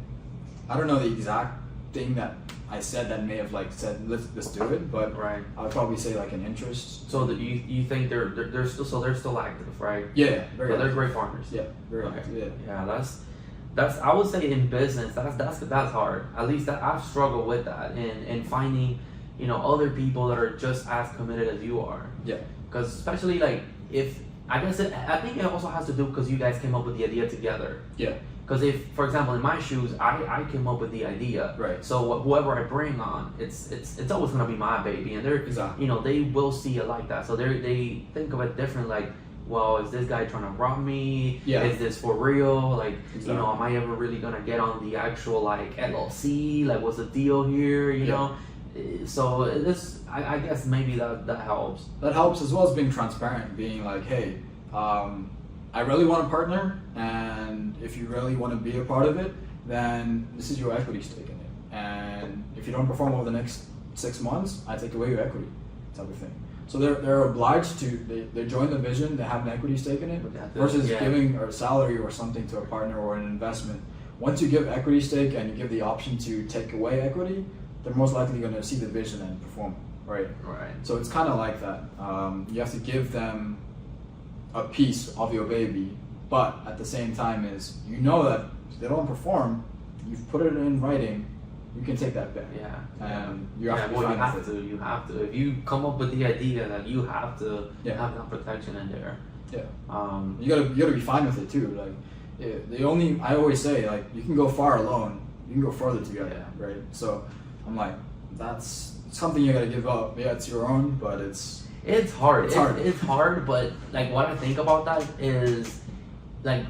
I don't know the exact thing that I said that may have said let's do it, but right. I would probably say like an interest. So that you think they're still active, right? Yeah, very. They're great partners. Yeah, very active. Yeah. Yeah, that's I would say in business that's hard. At least I've struggled with that in finding other people that are just as committed as you are. Yeah. Because especially like I think it also has to do because you guys came up with the idea together. Yeah. Because if, for example, in my shoes, I came up with the idea. Right. So whoever I bring on, it's always gonna be my baby, and they're exactly. They will see it like that. So they think of it different. Like, well, is this guy trying to rob me? Yeah. Is this for real? Like, exactly. Am I ever really gonna get on the actual like LLC? Like, what's the deal here? You know. So I guess maybe that helps. That helps, as well as being transparent, being like, hey, I really want a partner, and if you really want to be a part of it, then this is your equity stake in it. And if you don't perform over the next 6 months, I take away your equity, type of thing. So they're obliged to they join the vision, they have an equity stake in it, versus giving a salary or something to a partner or an investment. Once you give equity stake and you give the option to take away equity, they're most likely going to see the vision and perform, right? Right. So it's kind of like that. You have to give them a piece of your baby, but at the same time is, you know that if they don't perform, you've put it in writing, you can take that back. Yeah. And you have to. You have to. If you come up with the idea, that you have to have that protection in there. Yeah. You gotta be fine with it too. Like, I always say, like, you can go far alone, you can go further together, right? So I'm like, that's something you gotta give up. Yeah, it's your own, but it's hard. It's hard, but like, what I think about that is, like,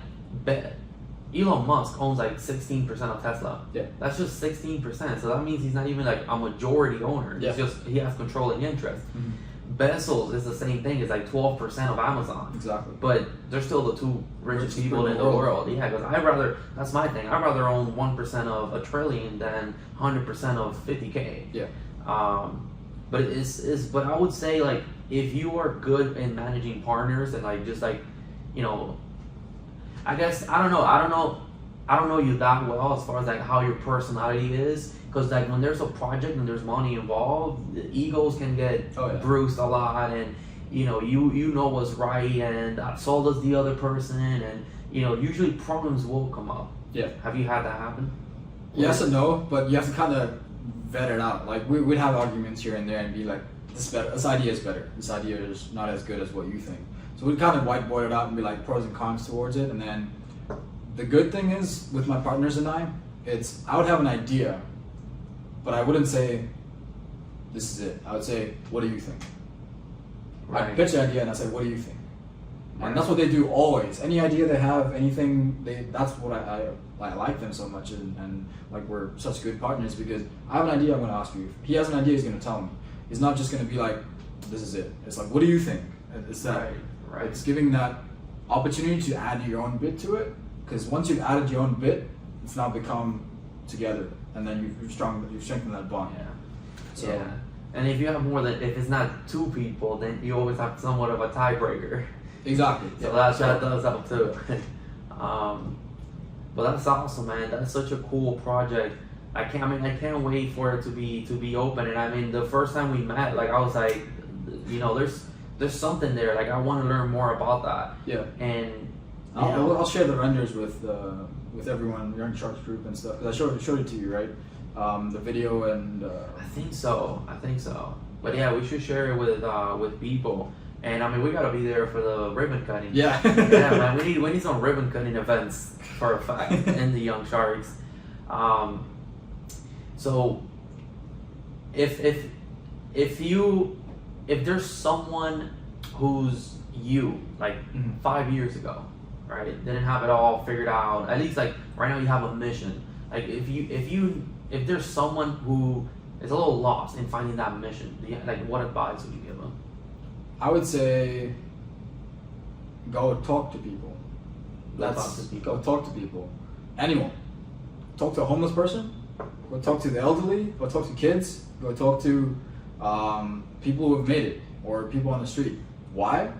Elon Musk owns like 16% of Tesla. Yeah. That's just 16%. So that means he's not even like a majority owner. Yeah. It's just, he has controlling interest. Mm-hmm. Bezos is the same thing. It's like 12% of Amazon. Exactly. But they're still the two richest people in the world. Yeah, because that's my thing. I'd rather own 1% of a trillion than 100% of 50K. Yeah. But but I would say, like, if you are good in managing partners and like, just like, you know, I guess, I don't know you that well as far as like how your personality is. Because like, when there's a project and there's money involved, the egos can get bruised a lot, and you know what's right, and so does the other person, and you know, usually problems will come up. Yeah. Have you had that happen? Yes and no, but you have to kind of vet it out. Like, we'd have arguments here and there and be like, this idea is better. This idea is not as good as what you think. So we'd kind of whiteboard it out and be like pros and cons towards it. And then the good thing is, with my partners and I would have an idea, but I wouldn't say, this is it. I would say, what do you think? Right. I'd pitch the idea and I'd say, what do you think? And that's what they do always. Any idea they have, anything, that's what I like them so much, and like, we're such good partners, because I have an idea, I'm going to ask you. If he has an idea, he's going to tell me. He's not just going to be like, this is it. It's like, what do you think? It's that. Right. It's giving that opportunity to add your own bit to it, because once you've added your own bit, it's now become together, and then you've strengthened that bond. Yeah. So, yeah. And if you have more than, if it's not two people, then you always have somewhat of a tiebreaker. Exactly. So that does help too. But that's awesome, man. That's such a cool project. I can't wait for it to be open. And I mean, the first time we met, like, I was like, you know, there's something there. Like, I want to learn more about that. Yeah. And I'll share the renders with everyone, Young Sharks group and stuff. Because I showed it to you, right? The video and. I think so. But yeah, we should share it with people. And I mean, we gotta be there for the ribbon cutting. Yeah. Yeah, man. We need some ribbon cutting events for a fact in the Young Sharks. So if there's someone who's you, like, 5 years ago, right, didn't have it all figured out. At least, like, right now you have a mission. Like, if there's someone who is a little lost in finding that mission, like, what advice would you give them? I would say, go talk to people. Go talk to people. Anyone. Talk to a homeless person. Go talk to the elderly. Go talk to kids. Go talk to people who have made it, or people on the street. Why?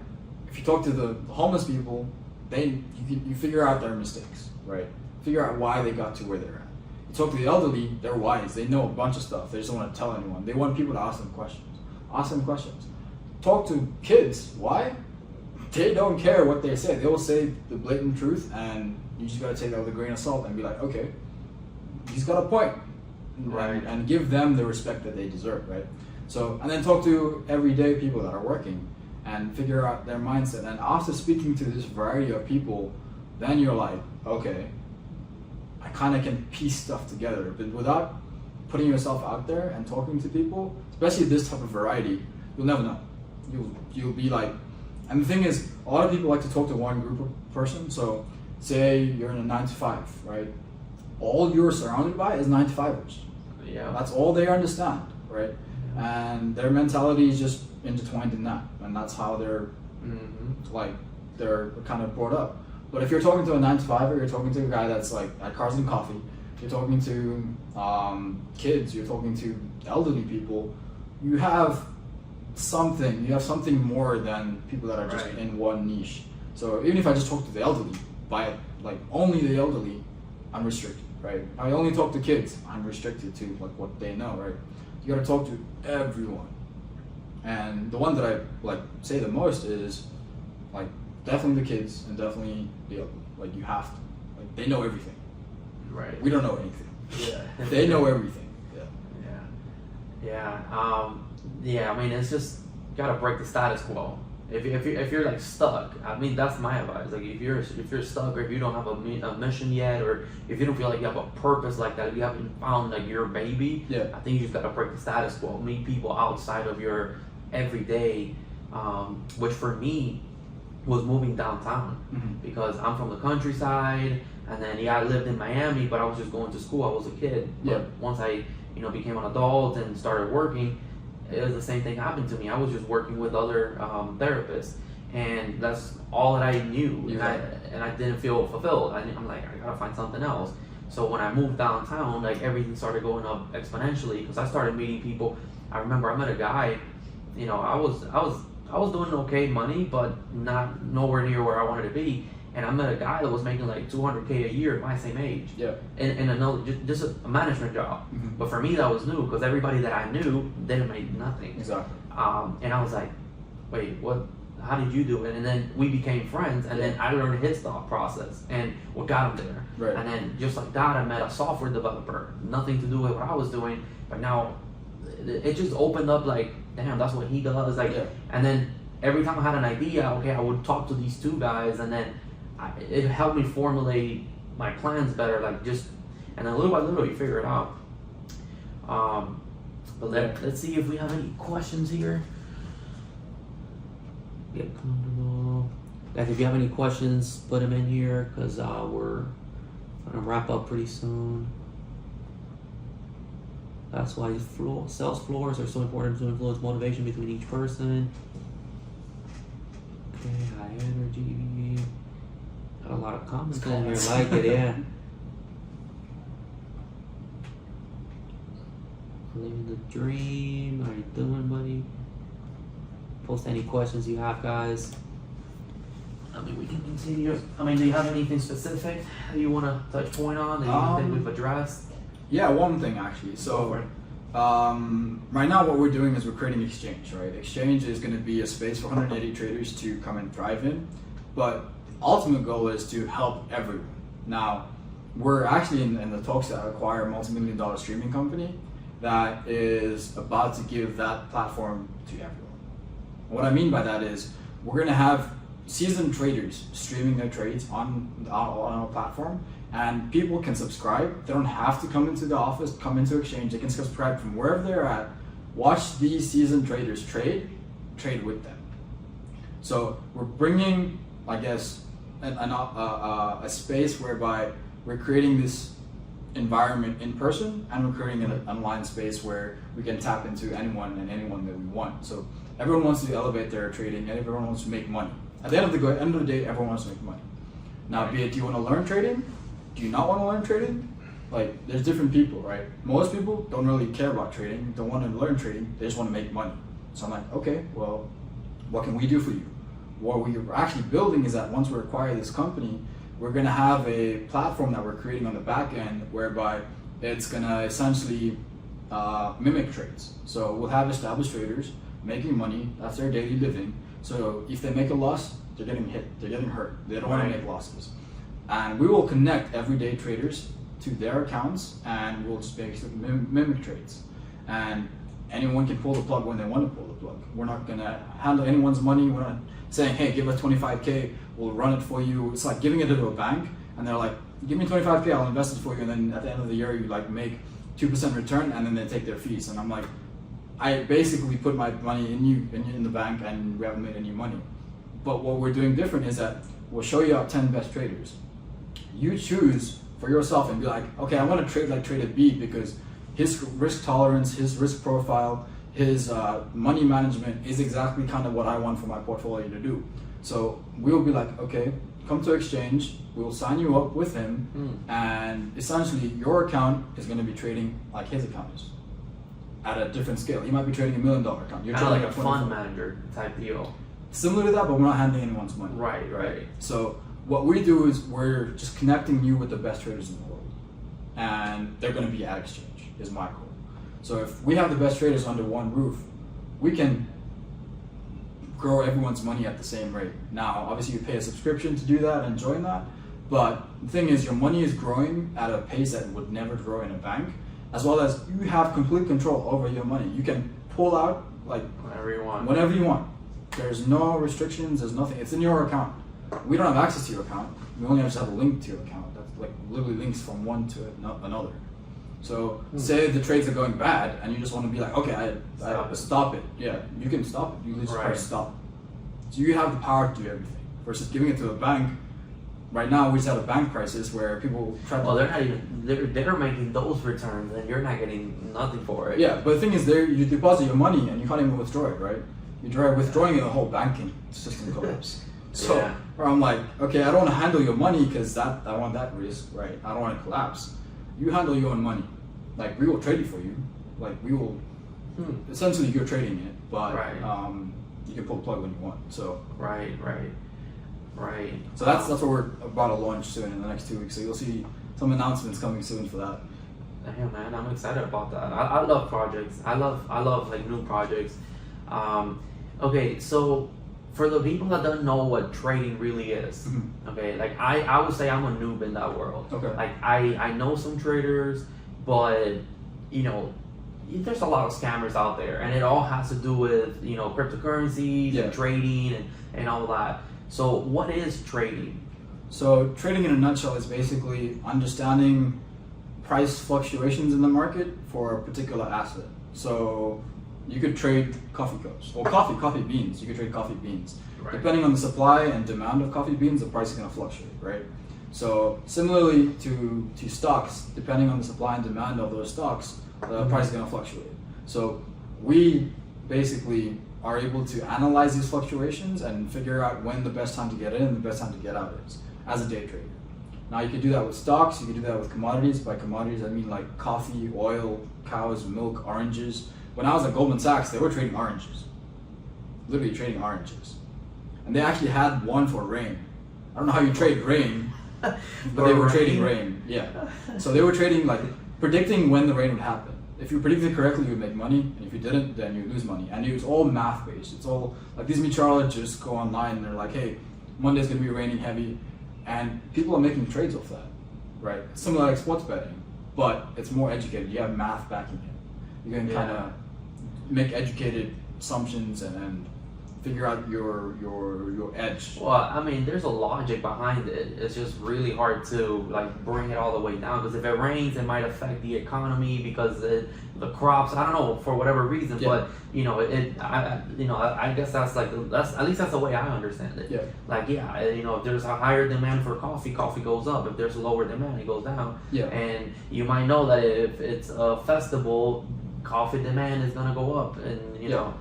If you talk to the homeless people, you figure out their mistakes, right? Figure out why they got to where they're at. You talk to the elderly, they're wise. They know a bunch of stuff. They just don't want to tell anyone. They want people to ask them questions. Ask them questions. Talk to kids. Why? They don't care what they say. They will say the blatant truth, and you just gotta take that with a grain of salt and be like, okay, he's got a point, right? And give them the respect that they deserve, right? So, and then talk to everyday people that are working and figure out their mindset. And after speaking to this variety of people, then you're like, okay, I kind of can piece stuff together. But without putting yourself out there and talking to people, especially this type of variety, you'll never know. You'll be like, and the thing is, a lot of people like to talk to one group of person. So say you're in a 9 to 5, right? All you're surrounded by is 9 to 5ers. Yeah. That's all they understand, right? And their mentality is just intertwined in that, and that's how they're like, they're kind of brought up. But if you're talking to a 9 to 5er, you're talking to a guy that's like at Cars and Coffee, you're talking to kids, you're talking to elderly people, you have something. You have something more than people that are just in one niche. So even if I just talk to the elderly, like only the elderly, I'm restricted, right? I only talk to kids, I'm restricted to like what they know, right? You gotta talk to everyone. And the one that I like say the most is like definitely the kids and definitely the elderly. Like you have to. Like they know everything. Right. We don't know anything. Yeah. They know everything. Yeah. I mean, it's just gotta break the status quo. If you're like stuck, I mean, that's my advice. Like if you're stuck, or if you don't have a mission yet, or if you don't feel like you have a purpose like that, if you haven't found like your baby, I think you just gotta break the status quo. Meet people outside of your everyday, which for me was moving downtown because I'm from the countryside, and then I lived in Miami, but I was just going to school. I was a kid. But once I became an adult and started working, it was the same thing happened to me. I was just working with other therapists, and that's all that I knew. And I didn't feel fulfilled. I'm like, I gotta find something else. So when I moved downtown, like everything started going up exponentially because I started meeting people. I remember I met a guy. I was doing okay money, but nowhere near where I wanted to be. And I met a guy that was making like $200K a year at my same age. In another, just a management job. But for me, that was new because everybody that I knew didn't make nothing. Exactly. And I was like, wait, what? How did you do it? And then we became friends, and then I learned his thought process and what got him there. Right. And then just like that, I met a software developer, nothing to do with what I was doing, but now it just opened up like, damn, that's what he does. Like, and then every time I had an idea, I would talk to these two guys, and then it helped me formulate my plans better. Like and then little by little, you figure it out. But let's see if we have any questions here. Get comfortable. Guys, if you have any questions, put them in here because we're gonna wrap up pretty soon. That's why sales floors are so important to influence motivation between each person. Okay, high energy. Got a lot of comments in here, like it, yeah. Living the dream. How you doing, buddy? Post any questions you have, guys. I mean, we can continue. I mean, do you have anything specific that you want to touch point on that you think we've addressed? Yeah, one thing actually. So, right now what we're doing is we're creating Xchange, right? Xchange is going to be a space for 180 traders to come and thrive in, but the ultimate goal is to help everyone. Now, we're actually in the talks to acquire a multi-million-dollar streaming company that is about to give that platform to everyone. What I mean by that is we're going to have seasoned traders streaming their trades on our platform, and people can subscribe. They don't have to come into the office, come into Xchange. They can subscribe from wherever they're at, watch these seasoned traders trade with them. So we're bringing, I guess, a space whereby we're creating this environment in person, and we're creating an online space where we can tap into anyone and anyone that we want. So everyone wants to elevate their trading, and everyone wants to make money. At the end of the day, everyone wants to make money. Now, be it, do you want to learn trading? Do you not want to learn trading? Like, there's different people, right? Most people don't really care about trading, don't want to learn trading, they just want to make money. So I'm like, okay, well, what can we do for you? What we're actually building is that once we acquire this company, we're going to have a platform that we're creating on the back end whereby it's going to essentially mimic trades. So we'll have established traders making money, that's their daily living. So if they make a loss, they're getting hit, they're getting hurt, they don't want to make losses. And we will connect everyday traders to their accounts, and we'll just basically mimic trades. And anyone can pull the plug when they want to pull the plug. We're not going to handle anyone's money. We're not saying, hey, give us 25K, we'll run it for you. It's like giving it to a bank, and they're like, give me 25K, I'll invest it for you. And then at the end of the year, you like make 2% return, and then they take their fees. And I'm like, I basically put my money in the bank, and we haven't made any money. But what we're doing different is that we'll show you our 10 best traders. You choose for yourself and be like, okay, I want to trade like Trader B because his risk tolerance, his risk profile, his money management is exactly kind of what I want for my portfolio to do. So we'll be like, okay, come to Xchange, we'll sign you up with him, and essentially your account is going to be trading like his account is. at a different scale. He might be trading $1 million account. You're kind of trading like a fund manager type deal. Similar to that, but we're not handling anyone's money. Right. So what we do is we're just connecting you with the best traders in the world, and they're going to be at Xchange. Is my goal. So if we have the best traders under one roof, we can grow everyone's money at the same rate. Now, obviously, you pay a subscription to do that and join that, but the thing is, your money is growing at a pace that would never grow in a bank, as well as you have complete control over your money. You can pull out like whenever you want. There's no restrictions. There's nothing. It's in your account. We don't have access to your account. We only just have a link to your account. That's like literally links from one to another. So say the trades are going bad and you just want to be like, okay, I stop it. Yeah, you can stop it. You just press stop. So you have the power to do everything versus giving it to a bank. Right now we just have a bank crisis where people try to... Well, they're not even, they're making those returns and you're not getting nothing for it. Yeah, but the thing is you deposit your money and you can't even withdraw it, right? You're withdrawing it, the whole banking system collapse. So where I'm like, okay, I don't want to handle your money because I want that risk, right? I don't want to collapse. You handle your own money. Like, we will trade it for you. Like, we will, essentially you're trading it, but you can pull the plug when you want, so. Right. So that's what we're about to launch soon in the next 2 weeks, so you'll see some announcements coming soon for that. Yeah, man, I'm excited about that. I love projects. I love like new projects. Okay, so for the people that don't know what trading really is, okay, like I would say I'm a noob in that world. Okay. Like I know some traders, but you know, there's a lot of scammers out there, and it all has to do with, you know, cryptocurrencies and trading and all that. So what is trading? So trading in a nutshell is basically understanding price fluctuations in the market for a particular asset. So you could trade coffee cups or coffee beans. You could trade coffee beans. Right. Depending on the supply and demand of coffee beans, the price is going to fluctuate, right? So similarly to stocks, depending on the supply and demand of those stocks, the price is going to fluctuate. So we basically are able to analyze these fluctuations and figure out when the best time to get in and the best time to get out is as a day trader. Now you can do that with stocks, you can do that with commodities. By commodities I mean like coffee, oil, cows, milk, oranges. When I was at Goldman Sachs, they were trading oranges. Literally trading oranges. And they actually had one for rain. I don't know how you trade rain, but they were trading rain. Yeah. So they were trading, like, predicting when the rain would happen. If you predicted it correctly, you would make money, and if you didn't, then you lose money. And it was all math based. It's all like these meteorologists go online and they're like, hey, Monday's gonna be raining heavy, and people are making trades off that, right? It's similar like sports betting, but it's more educated. You have math backing it. You can kind of make educated assumptions and figure out your edge. Well, I mean, there's a logic behind it. It's just really hard to like bring it all the way down, because if it rains, it might affect the economy because the crops. I don't know, for whatever reason, but you know, I guess that's at least that's the way I understand it. Yeah. Like, you know, if there's a higher demand for coffee goes up. If there's a lower demand, it goes down. Yeah. And you might know that if it's a festival, coffee demand is gonna go up, and you know.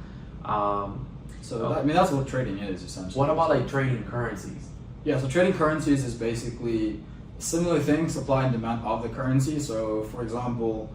So I mean, that's what trading is essentially. What about like trading currencies? Yeah, so trading currencies is basically a similar thing, supply and demand of the currency. So for example,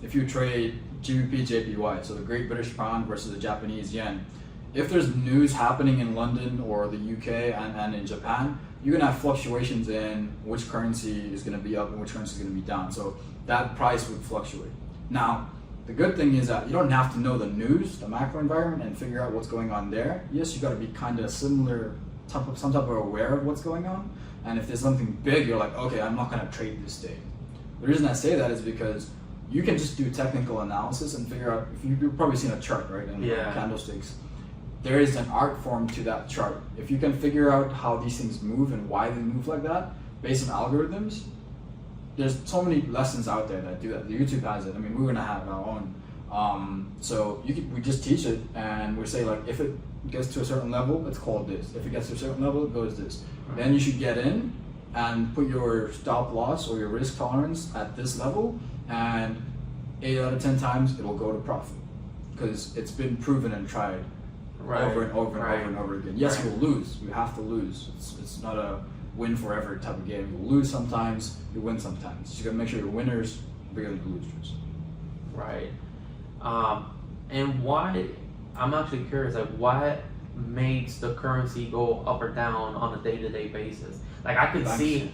if you trade GBP JPY, so the Great British Pound versus the Japanese Yen, if there's news happening in London or the UK and in Japan, you're gonna have fluctuations in which currency is gonna be up and which currency is gonna be down. So that price would fluctuate. Now, the good thing is that you don't have to know the news, the macro environment, and figure out what's going on there. Yes, you got to be kind of some type of aware of what's going on. And if there's something big, you're like, okay, I'm not going to trade this day. The reason I say that is because you can just do technical analysis and figure out. If you've probably seen a chart, right? And candlesticks. There is an art form to that chart. If you can figure out how these things move and why they move like that, based on algorithms. There's so many lessons out there that do that. The YouTube has it. I mean, we're gonna have our own. So we just teach it, and we say like, if it gets to a certain level, it's called this. If it gets to a certain level, it goes this. Then you should get in and put your stop loss or your risk tolerance at this level, and 8 out of 10 times it will go to profit, because it's been proven and tried over and over and over again. Yes, you'll lose. You have to lose. It's not a win forever type of game. You lose sometimes, you win sometimes. You gotta make sure your winners are bigger than your losers. Right. And why? I'm actually curious. Like, what makes the currency go up or down on a day-to-day basis? Like, I could see,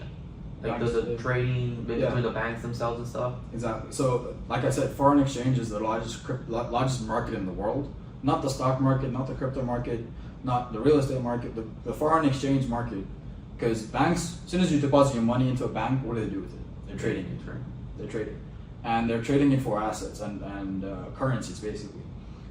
like, the trading between the banks themselves and stuff. Exactly. So, like I said, foreign exchange is the largest market in the world. Not the stock market, not the crypto market, not the real estate market. The foreign exchange market. Because banks, as soon as you deposit your money into a bank, what do they do with it? They're trading it. They're trading, and they're trading it for assets and currencies basically.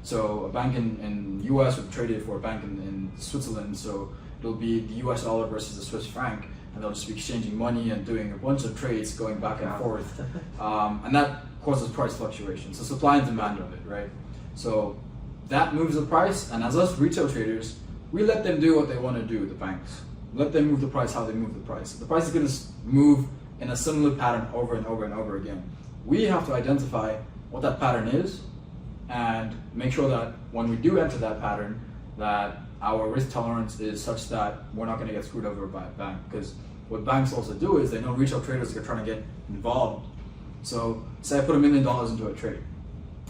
So a bank in US would trade it for a bank in Switzerland. So it'll be the US dollar versus the Swiss franc, and they'll just be exchanging money and doing a bunch of trades going back and forth, and that causes price fluctuation. So supply and demand of it, right? So that moves the price, and as us retail traders, we let them do what they want to do. The banks let them move the price how they move the price. The price is going to move in a similar pattern over and over and over again. We have to identify what that pattern is and make sure that when we do enter that pattern, that our risk tolerance is such that we're not going to get screwed over by a bank. Because what banks also do is they know retail traders are trying to get involved. So say I put $1 million into a trade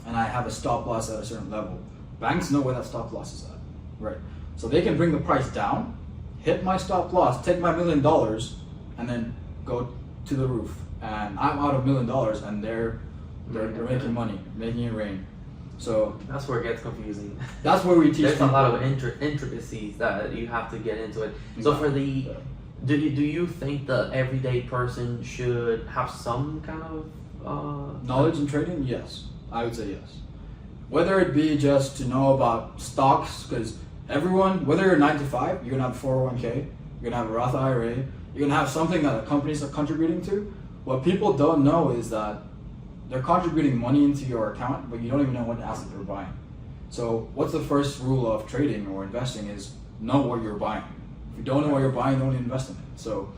and I have a stop loss at a certain level. Banks know where that stop loss is at, right? So they can bring the price down, hit my stop loss, take my $1 million, and then go to the roof. And I'm out of $1 million, and they're making money, making it rain. So that's where it gets confusing. That's where we teach. There's a lot of intricacies that you have to get into it. Exactly. So for the, do you think the everyday person should have some kind of knowledge in trading? Yes, I would say yes. Whether it be just to know about stocks, because everyone, whether you're 9 to 5, you're gonna have a 401k, you're gonna have a Roth IRA, you're gonna have something that the companies are contributing to. What people don't know is that they're contributing money into your account, but you don't even know what asset they're buying. So what's the first rule of trading or investing is know what you're buying. If you don't know what you're buying, don't invest in it. So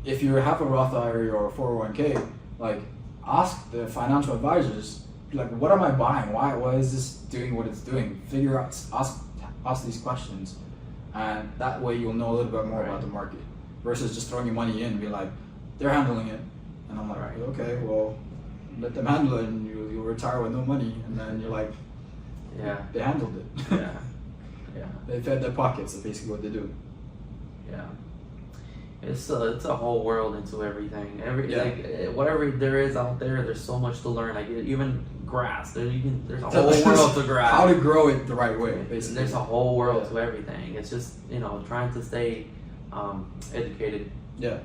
if you have a Roth IRA or a 401k, like ask the financial advisors, like, what am I buying? Why is this doing what it's doing? Figure out, ask these questions, and that way you'll know a little bit more about the market versus just throwing your money in and be like, they're handling it, and I'm like, okay, well, let them handle it, and you'll retire with no money, and then you're like, they handled it. They fed their pockets. That's basically what they do. It's a whole world into everything. Like, whatever there is out there, there's so much to learn. Like even grass, there's a whole world to grass. How to grow it the right way, basically. There's a whole world to everything. It's just trying to stay educated. Yeah.